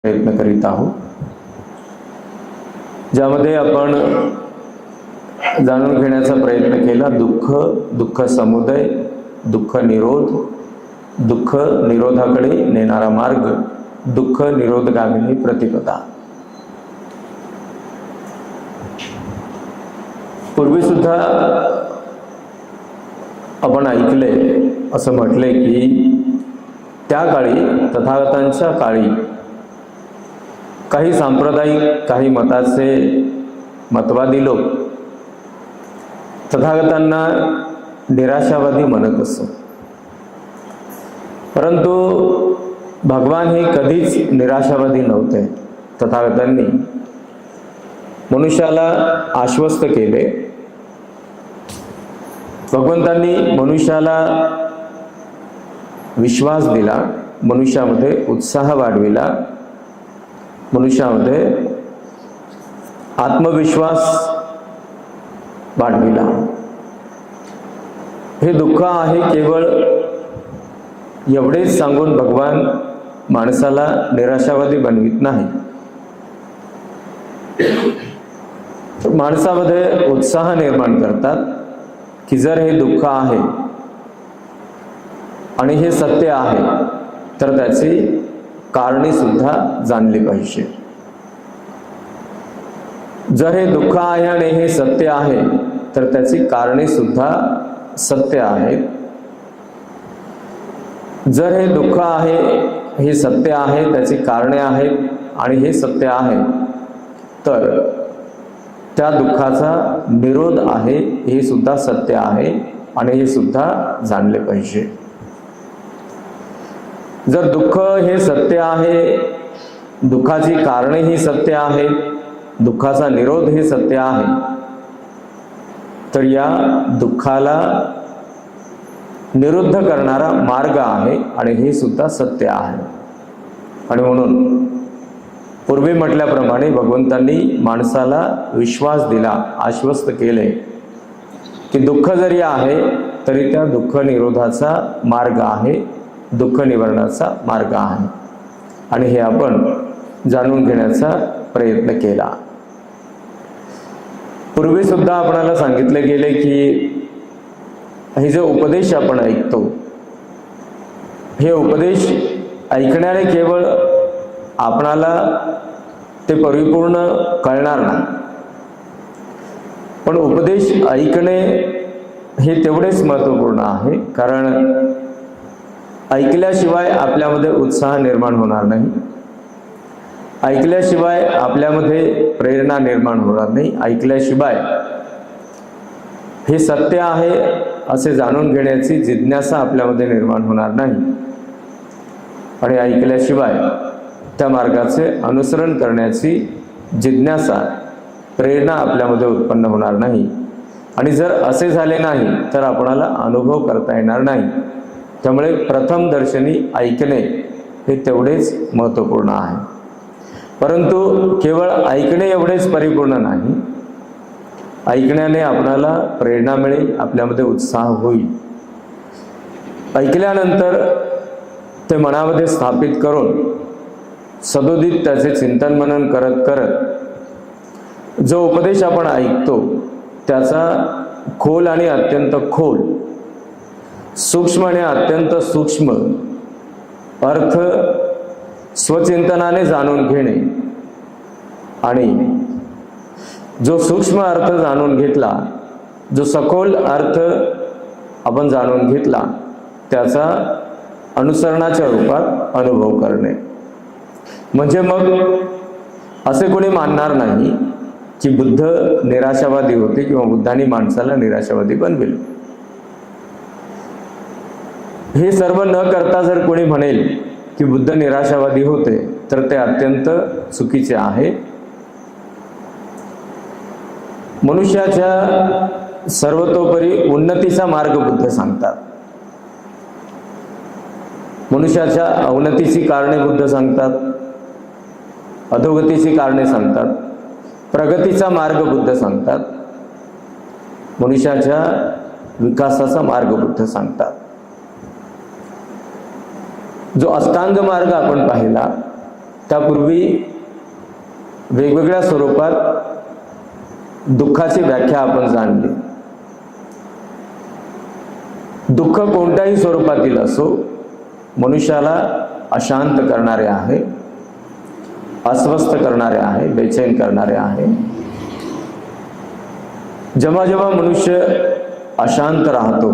प्रयत्न करीत आहोत, ज्यामध्ये आपण जाणून घेण्याचा प्रयत्न केला दुःख समुदय, दुःख निरोध, दुःख निरोधाकडे नेणारा मार्ग, दुःख निरोधगामिनी प्रतिपदा. पूर्वी सुद्धा आपण ऐकले, असं म्हटले की त्या काळी तथागतांच्या काळी काही सांप्रदायिक, काही मताचे मतवादी लोक तथागतांना निराशावादी म्हणत असत. परंतु भगवान हे कधीच निराशावादी नव्हते. तथागतांनी मनुष्याला आश्वस्त केले. भगवंतांनी मनुष्याला विश्वास दिला, मनुष्यामध्ये उत्साह वाढविला, मनुष्यामध्ये आत्मविश्वास वाढविला. हे दुःख आहे केवळ एवढेच सांगून भगवान माणसाला निराशावादी बनवित नाही. माणसामध्ये उत्साह निर्माण करतात की जर हे दुःख आहे आणि हे सत्य आहे तर त्याची कारणे सुद्धा जाणली पाहिजे. जर हे दुःख आहे आणि हे सत्य आहे तर त्याची कारणे सुद्धा सत्य आहेत. जर हे दुःख आहे, हे सत्य आहे, त्याची कारणे आहेत आणि हे सत्य आहे, तर त्या दुःखाचा निरोध आहे हे सुद्धा सत्य आहे आणि हे सुद्धा जाणले पाहिजे. जर दुःख हे सत्य आहे, दुःखाची कारणे ही सत्य आहेत, दुःखाचा निरोध हे सत्य आहे, तर या दुःखाला निरुद्ध करणारा मार्ग आहे आणि हे सुद्धा सत्य आहे. आणि म्हणून पूर्वी म्हटल्याप्रमाणे भगवंतांनी माणसाला विश्वास दिला, आश्वस्त केले की दुःख जरी आहे तरी त्या दुःख निरोधाचा मार्ग आहे, दुःख निवारणाचा मार्ग आहे. आणि हे आपण जाणून घेण्याचा प्रयत्न केला. पूर्वी सुद्धा आपणाला सांगितले गेले की हे जे उपदेश आपण ऐकतो, हे उपदेश ऐकण्याने केवळ आपणाला ते परिपूर्ण कळणार नाही, पण उपदेश ऐकणे हे तेवढेच महत्त्वपूर्ण आहे. कारण ऐकल्याशिवाय आपल्यामध्ये उत्साह निर्माण होणार नाही, ऐकल्याशिवाय आपल्यामध्ये प्रेरणा निर्माण होणार नाही, ऐकल्याशिवाय हे सत्य आहे असे जाणून घेण्याची जिज्ञासा आपल्यामध्ये निर्माण होणार नाही, आणि ऐकल्याशिवाय त्या मार्गाचे अनुसरण करण्याची जिज्ञासा, प्रेरणा आपल्यामध्ये उत्पन्न होणार नाही. आणि जर असे झाले नाही तर आपणाला अनुभव करता येणार नाही. त्यामुळे प्रथम दर्शनी ऐकणे हे तेवढेच महत्त्वपूर्ण आहे. परंतु केवळ ऐकणे एवढेच परिपूर्ण नाही. ऐकण्याने आपणाला प्रेरणा मिळेल, आपल्यामध्ये उत्साह होईल. ऐकल्यानंतर ते मनामध्ये स्थापित करून सदोदित त्याचे चिंतन मनन करत करत जो उपदेश आपण ऐकतो त्याचा खोल आणि अत्यंत खोल, सूक्ष्म आणि अत्यंत सूक्ष्म अर्थ स्वचिंतनाने जाणून घेणे, आणि जो सूक्ष्म अर्थ जाणून घेतला, जो सखोल अर्थ आपण जाणून घेतला, त्याचा अनुसरणाच्या रूपात अनुभव करणे. म्हणजे मग असे कोणी मानणार नाही की बुद्ध निराशावादी होते किंवा बुद्धांनी माणसाला निराशावादी बनविले. हे सर्व न करता जर कोणी म्हणेल की बुद्ध निराशावादी होते तर ते अत्यंत चुकीचे आहे. मनुष्याच्या सर्वतोपरी उन्नतीचा मार्ग बुद्ध सांगतात. मनुष्याच्या अवनतीची कारणे बुद्ध सांगतात, अधोगतीची कारणे सांगतात, प्रगतीचा मार्ग बुद्ध सांगतात, मनुष्याच्या विकासाचा मार्ग बुद्ध सांगतात. जो अष्टांग मार्ग आपण पाहिला त्यापूर्वी वेगवेगळ्या स्वरूपात दुःखाची व्याख्या आपण जाणली. दुःख कोणत्याही स्वरूपातील असो, मनुष्याला अशांत करणारे आहे, अस्वस्थ करणारे आहे, बेचैन करणारे आहे. जेव्हा जेव्हा मनुष्य अशांत राहतो,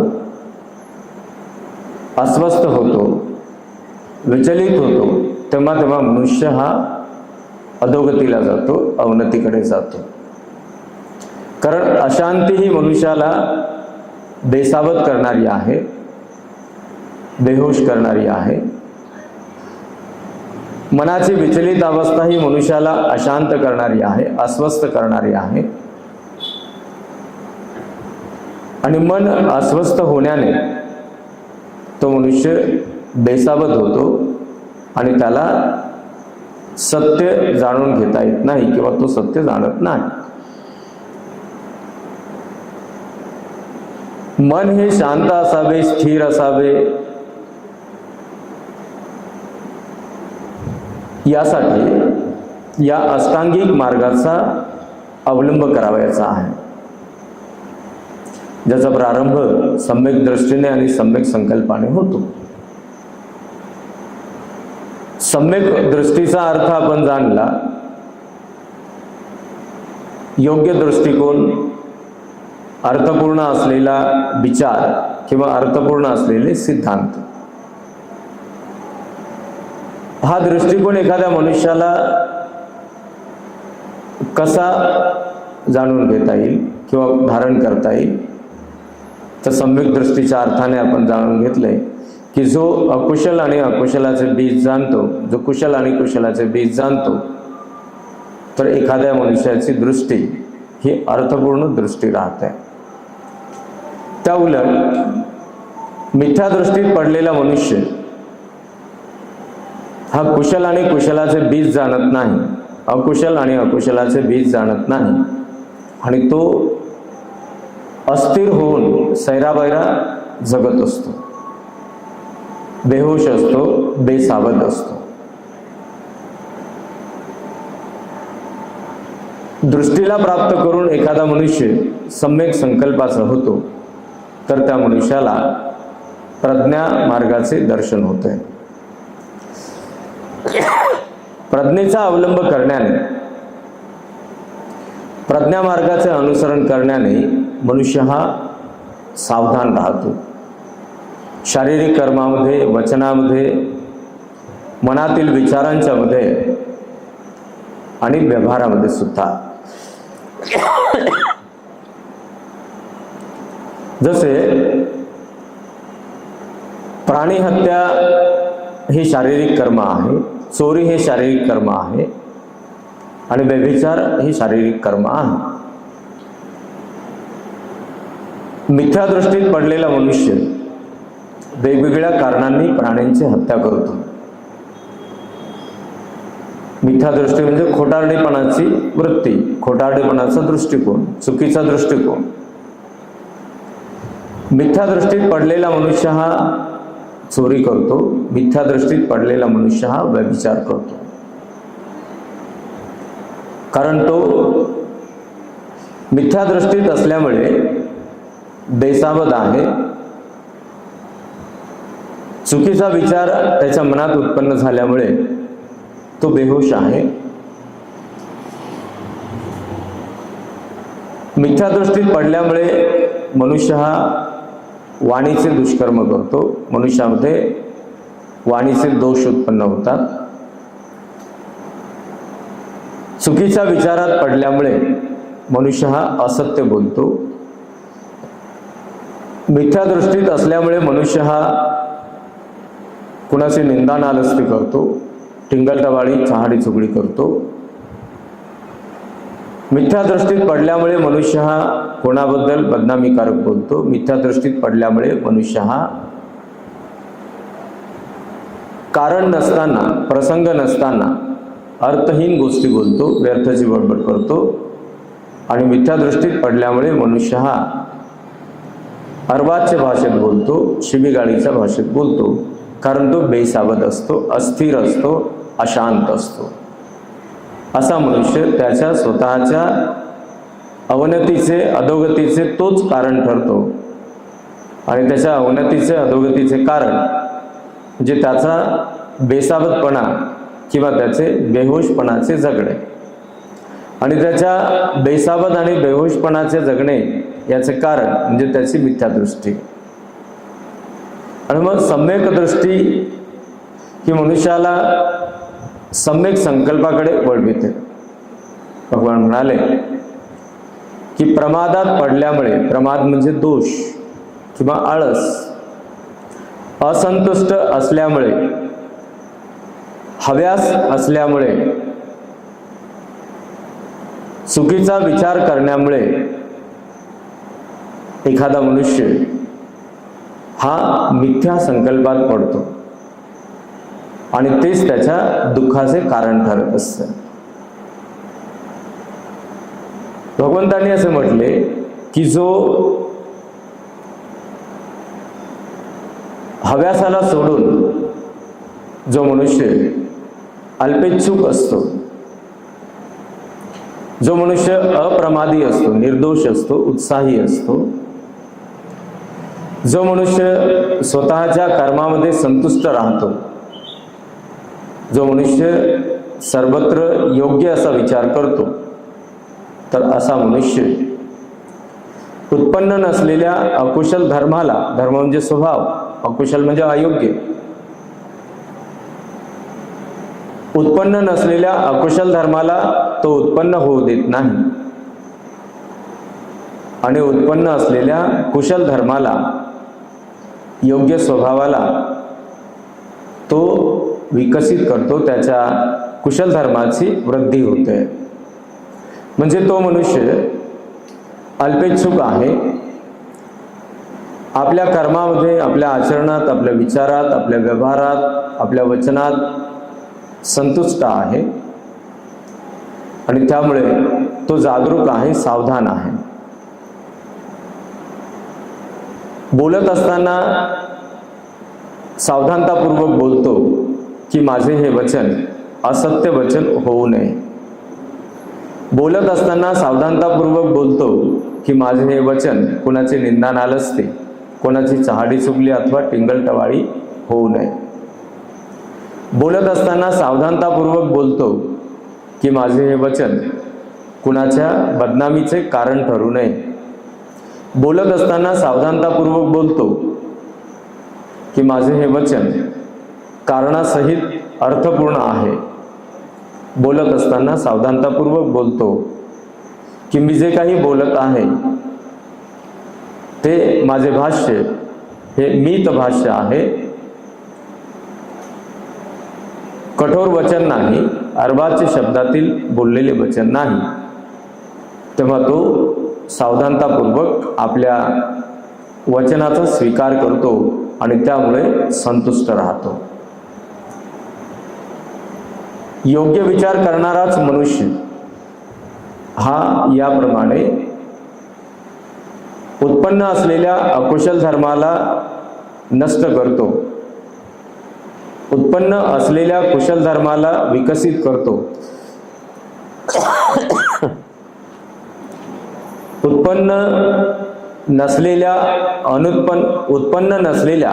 अस्वस्थ होतो, विचलित होतो, तेव्हा तेव्हा मनुष्य हा अधोगतीला जातो, अवनतीकडे जातो. कारण अशांती ही मनुष्याला बेसावध करणारी आहे, बेहोश करणारी आहे. मनाची विचलित अवस्था ही मनुष्याला अशांत करणारी आहे, अस्वस्थ करणारी आहे. आणि मन अस्वस्थ होण्याने तो मनुष्य बेसावध होतो आणि त्याला सत्य जाणून घेता येत नाही किंवा तो सत्य जाणत नाही. मन हे शांत असावे, स्थिर असावे, यासाठी या अष्टांगिक मार्गाचा अवलंब करावयाचा आहे, ज्याचा प्रारंभ सम्यक दृष्टीने आणि सम्यक संकल्पाने होतो. सम्यक दृष्टीचा अर्थ आपण जाणला, योग्य दृष्टिकोन, अर्थपूर्ण असलेला विचार किंवा अर्थपूर्ण असलेले सिद्धांत. हा दृष्टिकोन एखाद्या मनुष्याला कसा जाणून घेता येईल किंवा धारण करता येईल, तर सम्यक दृष्टीच्या अर्थाने आपण जाणून घेतलंय की जो अकुशल आणि अकुशलाचे बीज जाणतो, जो कुशल आणि कुशलाचे बीज जाणतो, तर एखाद्या मनुष्याची दृष्टी ही अर्थपूर्ण दृष्टी राहते. त्या उलट मिथ्या दृष्टीत पडलेला मनुष्य हा कुशल आणि कुशलाचे बीज जाणत नाही, अकुशल आणि अकुशलाचे बीज जाणत नाही, आणि तो अस्थिर होऊन सैराबैरा जगत असतो, बेहोश असतो, बेसावध असतो. दृष्टीला प्राप्त करून एखादा मनुष्य सम्यक संकल्पाचा होतो, तर त्या मनुष्याला प्रज्ञा मार्गाचे दर्शन होते. प्रज्ञेचा अवलंब करण्याने, प्रज्ञा मार्गाचे अनुसरण करण्याने मनुष्य हा सावधान राहतो. शारीरिक कर्मामध्ये, वचनामध्ये, मनातील विचारांच्या मध्ये आणि व्यवहारामध्ये सुद्धा. जसे प्राणी हत्या हे शारीरिक कर्म आहे, चोरी हे शारीरिक कर्म आहे, आणि व्यभिचार हे शारीरिक कर्म आहे. मिथ्या दृष्टीत पडलेला मनुष्य वेगवेगळ्या कारणांनी प्राण्यांची हत्या करतो. मिथ्या दृष्टी म्हणजे खोटारडेपणाची वृत्ती, खोटारडेपणाचा दृष्टिकोन, चुकीचा दृष्टिकोन. मिथ्या दृष्टीत पडलेला मनुष्य हा चोरी करतो, मिथ्या दृष्टीत पडलेला मनुष्य हा व्यभिचार करतो. कारण तो मिथ्या दृष्टीत असल्यामुळे बेसावध आहे, चुकीचा विचार त्याच्या मनात उत्पन्न झाल्यामुळे तो बेहोश आहे. मिथ्या दृष्टीत पडल्यामुळे मनुष्य हा वाणीचे दुष्कर्म करतो, मनुष्यामध्ये वाणीचे दोष उत्पन्न होतात. चुकीच्या विचारात पडल्यामुळे मनुष्य हा असत्य बोलतो. मिथ्या दृष्टीत असल्यामुळे मनुष्य हा कुणाची निंदा नालस्ती करतो, टिंगलटवाळी चहाडी चुगडी करतो. मिथ्या दृष्टीत पडल्यामुळे मनुष्य हा कोणाबद्दल बदनामीकारक बोलतो. मिथ्या दृष्टीत पडल्यामुळे मनुष्य हा कारण नसताना, प्रसंग नसताना अर्थहीन गोष्टी बोलतो, व्यर्थची बडबड करतो. आणि मिथ्या दृष्टीत पडल्यामुळे मनुष्य हा अर्वाच्य भाषेत बोलतो, शिवीगाळीच्या भाषेत बोलतो. कारण तो बेसावध असतो, अस्थिर असतो, अशांत असतो. असा मनुष्य त्याच्या स्वतःच्या अवनतीचे अधोगतीचे तोच कारण ठरतो आणि त्याच्या अवनतीचे अधोगतीचे कारण म्हणजे त्याचा बेसावतपणा किंवा त्याचे बेहोशपणाचे जगणे. आणि त्याच्या बेसावत आणि बेहोशपणाचे जगणे याचे कारण म्हणजे त्याची मिथ्यादृष्टी. आणि मग सम्यक दृष्टी ही मनुष्याला सम्यक संकल्पाकडे वळविते. भगवान म्हणाले की प्रमादात पडल्यामुळे, प्रमाद म्हणजे दोष किंवा आळस, असंतुष्ट असल्यामुळे, हव्यास असल्यामुळे, चुकीचा विचार करण्यामुळे एखादा मनुष्य हा मिथ्या संकल्पात पडतो आणि तेच त्याच्या दुःखाचे कारण ठरत असतं. भगवंतांनी असे म्हटले की जो हव्यासाला सोडून जो मनुष्य अल्पेच्छुक असतो, जो मनुष्य अप्रमादी असतो, निर्दोष असतो, उत्साही असतो, जो मनुष्य स्वतःच्या कर्मामध्ये संतुष्ट राहतो, जो मनुष्य सर्वत्र योग्य असा विचार करतो, तर असा मनुष्य उत्पन्न नसलेल्या अकुशल धर्माला, धर्म म्हणजे स्वभाव, अकुशल म्हणजे अयोग्य, उत्पन्न नसलेल्या अकुशल धर्माला तो उत्पन्न होऊ देत नाही आणि उत्पन्न असलेल्या कुशल धर्माला, योग्य स्वभावाला तो विकसित करतो, त्याच्या कुशल धर्माची वृद्धी होते. म्हणजे तो मनुष्य अल्पेच्छुक आहे, आपल्या कर्मामध्ये, आपल्या आचरणात, आपल्या विचारात, आपल्या व्यवहारात, आपल्या वचनात संतुष्ट आहे आणि त्यामुळे तो जागरूक आहे, सावधान आहे. बोलत असताना सावधानतापूर्वक बोलतो की माझे हे वचन असत्य वचन होऊ नये. बोलत असताना सावधानतापूर्वक बोलतो की माझे हे वचन कोणाची निंदा नालस्ते, कोणाची चहाडी चुगली अथवा टिंगलटवाळी होऊ नये. बोलत असताना सावधानतापूर्वक बोलतो की माझे हे वचन कुणाच्या बदनामीचे कारण ठरू नये. बोलत असताना सावधानतापूर्वक बोलतो की माझे हे वचन कारणासहित अर्थपूर्ण आहे. बोलत असताना सावधानतापूर्वक बोलतो की मी जे काही बोलत आहे ते माझे भाष्य हे मीत भाष्य आहे, कठोर वचन नाही, अर्वाच्य शब्दातील बोललेले वचन नाही. तेव्हा तो सावधानतापूर्वक आपल्या वचनाचा स्वीकार करतो आणि त्यामुळे संतुष्ट राहतो. योग्य विचार करणाराच मनुष्य हा याप्रमाणे उत्पन्न असलेल्या अकुशल धर्माला नष्ट करतो, उत्पन्न असलेल्या कुशल धर्माला विकसित करतो, उत्पन्न नसलेल्या उत्पन्न नसलेल्या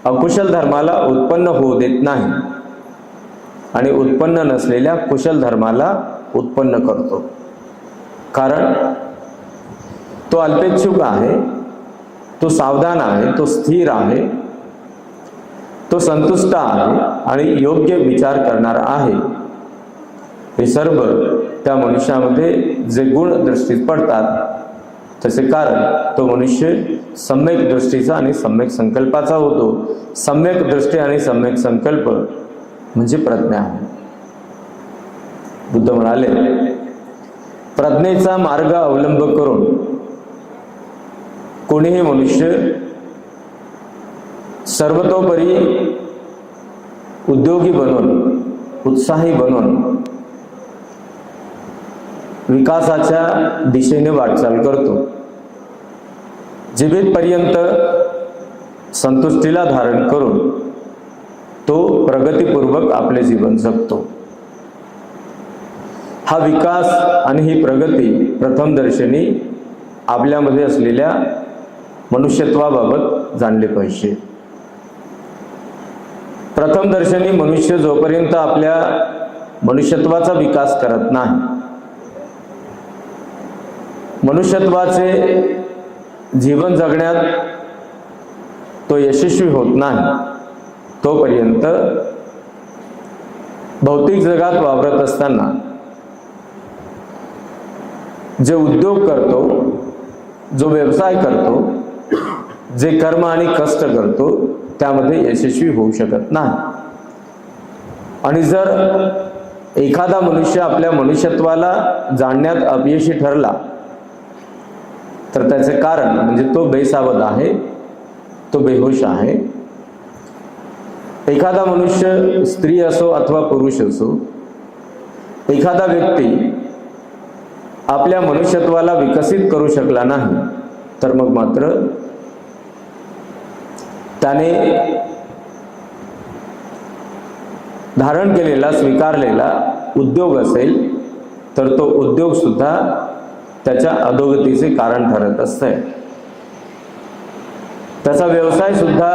अकुशल धर्माला उत्पन्न होऊ देत नाही आणि उत्पन्न नसलेल्या कुशल धर्माला उत्पन्न करतो. कारण तो अल्पेच्छुक आहे, तो सावधान आहे, तो स्थिर आहे, तो संतुष्ट आहे आणि योग्य विचार करणारा आहे. हे सर्व त्या मनुष्यामध्ये जे गुण दृष्टीत पडतात त्याचे कारण तो मनुष्य सम्यक दृष्टीचा आणि सम्यक संकल्पाचा होतो. सम्यक दृष्टी आणि सम्यक संकल्प म्हणजे प्रज्ञा आहे. बुद्ध म्हणाले प्रज्ञेचा मार्ग अवलंब करून कोणीही मनुष्य सर्वतोपरी उद्योगी बनून, उत्साही बनून विकासाच्या दिशेने वाटचाल करतो. जीवितपर्यंत संतुष्टीला धारण करून तो प्रगतीपूर्वक आपले जीवन जगतो. हा विकास आणि ही प्रगती प्रथमदर्शनी आपल्यामध्ये असलेल्या मनुष्यत्वाबाबत जाणले पाहिजे. प्रथमदर्शनी मनुष्य जोपर्यंत आपल्या मनुष्यत्वाचा विकास करत नाही, मनुष्यत्वाचे जीवन जगण्यात तो यशस्वी होत नाही, तोपर्यंत भौतिक जगात वावरत असताना जे उद्योग करतो, जो व्यवसाय करतो, जे कर्म आणि कष्ट करतो, त्यामध्ये यशस्वी होऊ शकत नाही. आणि जर एखादा मनुष्य आपल्या मनुष्यत्वाला जाणण्यात अपयशी ठरला तर त्याचे कारण म्हणजे तो बेसावध आहे, तो बेहोश आहे. एखादा मनुष्य स्त्री असो अथवा पुरुष असो, एखादा व्यक्ती आपल्या मनुष्यत्वाला विकसित करू शकला नाही तर मग मात्र त्याने धारण केलेला स्वीकारलेला उद्योग असेल तर तो उद्योग सुद्धा त्याच्या अधोगतीचे कारण ठरत असते. त्याचा व्यवसाय सुद्धा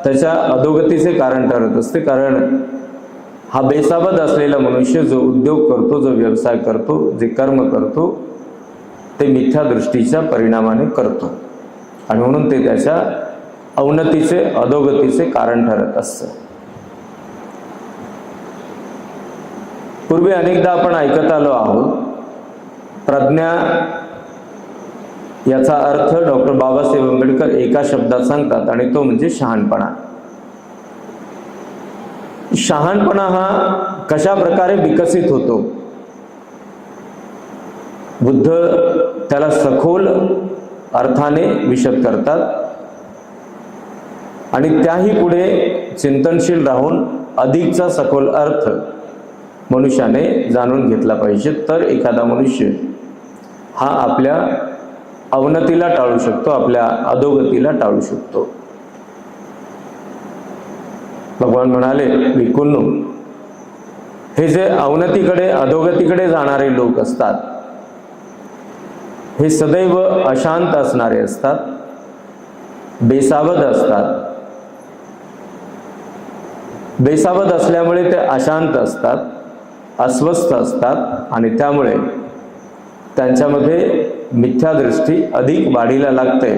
त्याच्या अधोगतीचे कारण ठरत असते. कारण हा बेसावध असलेला मनुष्य जो उद्योग करतो, जो व्यवसाय करतो, जे कर्म करतो, ते मिथ्या दृष्टीच्या परिणामाने करतो आणि म्हणून ते त्याच्या अवनतीचे अधोगतीचे कारण ठरत असतं. पूर्वी अनेकदा आपण ऐकत आलो आहोत, प्रज्ञा याचा अर्थ डॉक्टर बाबासाहेब आंबेडकर एका शब्दात सांगतात आणि तो म्हणजे शहाणपणा. शहाणपणा हा कशा प्रकारे विकसित होतो? बुद्ध त्याला सखोल अर्थाने विशद करतात आणि त्याही पुढे चिंतनशील राहून अधिकचा सखोल अर्थ मनुष्याने जाणून घेतला पाहिजे, तर एखादा मनुष्य हा आपल्या अवनतीला टाळू शकतो, आपल्या अधोगतीला टाळू शकतो. भगवान म्हणाले, विकुन्नू, हे जे अवनतीकडे अधोगतीकडे जाणारे लोक असतात, हे सदैव अशांत असणारे असतात, बेसावध असतात. बेसावध असल्यामुळे ते अशांत असतात, अस्वस्थ असतात आणि त्यामुळे त्यांच्यामध्ये मिथ्यादृष्टी अधिक वाढीला लागते.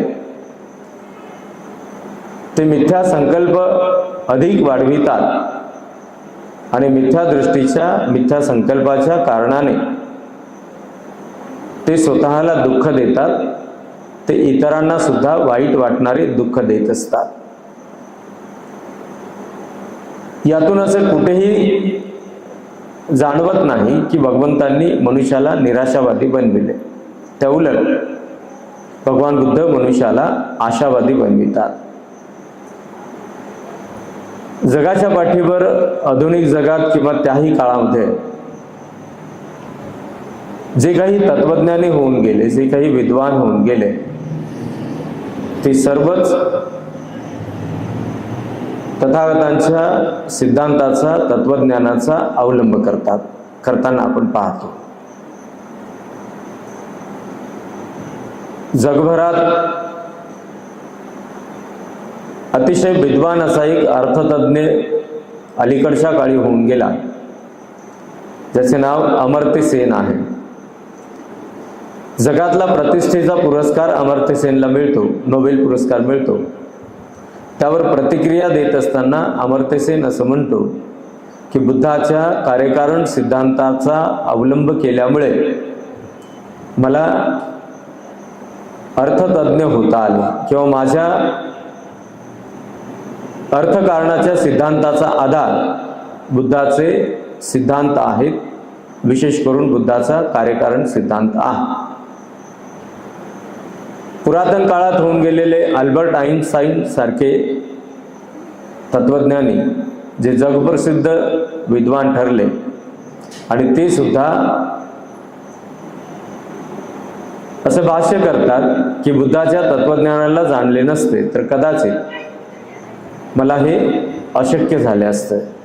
ते मिथ्या संकल्प अधिक वाढवितात आणि मिथ्यादृष्टीच्या, मिथ्या संकल्पाच्या कारणाने ते स्वतःला दुःख देतात, ते इतरांना सुद्धा वाईट वाटणारे दुःख देत असतात. यातून असे कुठेही जाणवत नाही की भगवंतांनी मनुष्याला निराशावादी बनविले. त्या उलट भगवान बुद्ध मनुष्याला आशावादी बनवितात. जगाच्या पाठीवर आधुनिक जगात किंवा त्याही काळामध्ये जे काही तत्वज्ञानी होऊन गेले, जे काही विद्वान होऊन गेले, ते सर्वच तथागतांच्या सिद्धांताचा, तत्वज्ञानाचा अवलंब करताना आपण पाहतो. जगभरात अतिशय विद्वान असा एक अर्थतज्ञ अलीकडच्या काळी होऊन गेला, ज्याचे नाव अमर्त्य सेन आहे. जगातला प्रतिष्ठेचा पुरस्कार अमर्त्य सेनला मिळतो, नोबेल पुरस्कार मिळतो. त्यावर प्रतिक्रिया देत असताना अमर्त्य सेन असं म्हणतो की बुद्धाच्या कार्यकारण सिद्धांताचा अवलंब केल्यामुळे मला अर्थतज्ञ होता आले, किंवा माझ्या अर्थकारणाच्या सिद्धांताचा आधार बुद्धाचे सिद्धांत आहेत, विशेष करून बुद्धाचा कार्यकारण सिद्धांत आहे. पुरातन काळात होऊन गेलेले अल्बर्ट आइन्स्टाईन सारखे तत्वज्ञानी जे जगप्रसिद्ध विद्वान ठरले आणि ते सुद्धा असे भाष्य करतात की बुद्धाच्या तत्वज्ञानाला जाणले नसते तर कदाचित मला हे अशक्य झाले असते.